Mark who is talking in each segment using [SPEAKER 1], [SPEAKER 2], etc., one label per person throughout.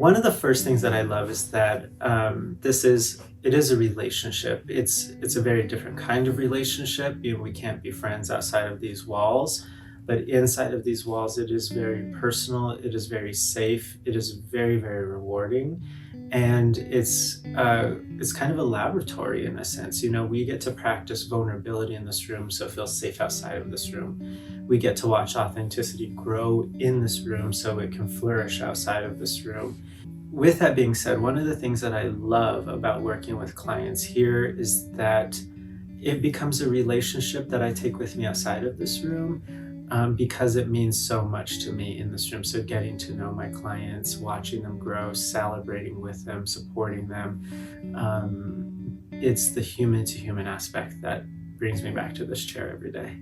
[SPEAKER 1] One of the first things that I love is that it is a relationship. It's a very different kind of relationship. We can't be friends outside of these walls, but inside of these walls, it is very personal. It is very safe. It is very, very rewarding, and it's kind of a laboratory in a sense. We get to practice vulnerability in this room, so feel safe outside of this room. We get to watch authenticity grow in this room, so it can flourish outside of this room. With that being said, one of the things that I love about working with clients here is that it becomes a relationship that I take with me outside of this room, because it means so much to me in this room. So getting to know my clients, watching them grow, celebrating with them, supporting them. It's the human to human aspect that brings me back to this chair every day.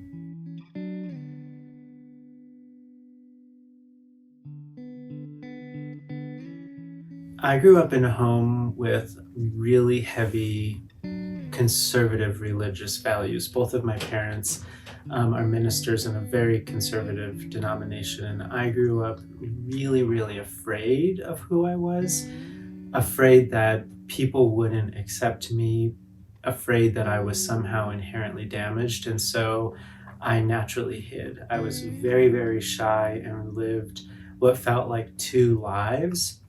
[SPEAKER 1] I grew up in a home with really heavy conservative religious values. Both of my parents are ministers in a very conservative denomination, and I grew up really, really afraid of who I was, afraid that people wouldn't accept me, afraid that I was somehow inherently damaged, and so I naturally hid. I was very, very shy and lived what felt like two lives.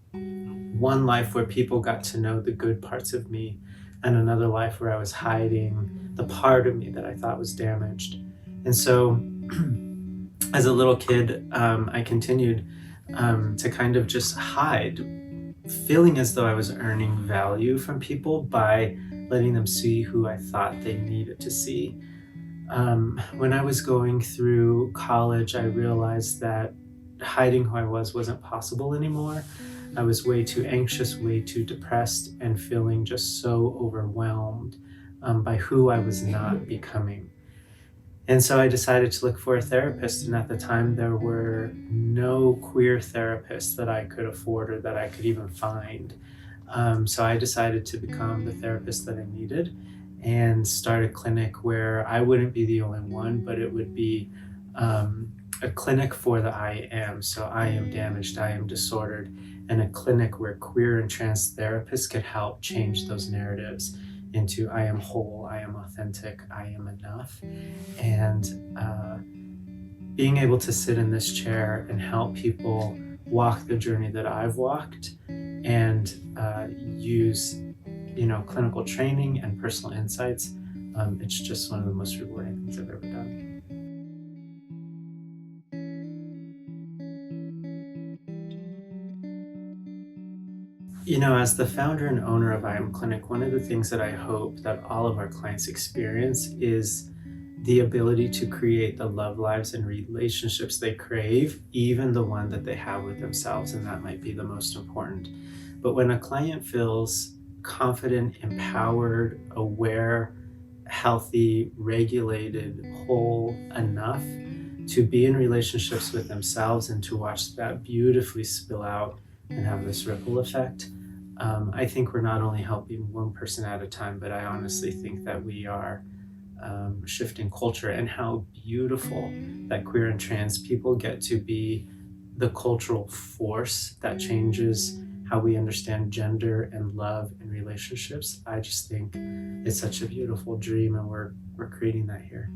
[SPEAKER 1] One life where people got to know the good parts of me, and another life where I was hiding the part of me that I thought was damaged. And so, as a little kid, I continued to kind of just hide, feeling as though I was earning value from people by letting them see who I thought they needed to see. When I was going through college, I realized that hiding who I was wasn't possible anymore. I was way too anxious, way too depressed, and feeling just so overwhelmed by who I was not becoming. And so I decided to look for a therapist, and at the time there were no queer therapists that I could afford or that I could even find. So I decided to become the therapist that I needed and start a clinic where I wouldn't be the only one, but it would be a clinic for the I am. So I am damaged, I am disordered, and a clinic where queer and trans therapists could help change those narratives into I am whole, I am authentic, I am enough. And being able to sit in this chair and help people walk the journey that I've walked and use clinical training and personal insights, it's just one of the most rewarding things I've ever done. As the founder and owner of iAmClinic, one of the things that I hope that all of our clients experience is the ability to create the love lives and relationships they crave, even the one that they have with themselves, and that might be the most important. But when a client feels confident, empowered, aware, healthy, regulated, whole enough to be in relationships with themselves and to watch that beautifully spill out and have this ripple effect, I think we're not only helping one person at a time, but I honestly think that we are shifting culture, and how beautiful that queer and trans people get to be the cultural force that changes how we understand gender and love and relationships. I just think it's such a beautiful dream, and we're creating that here.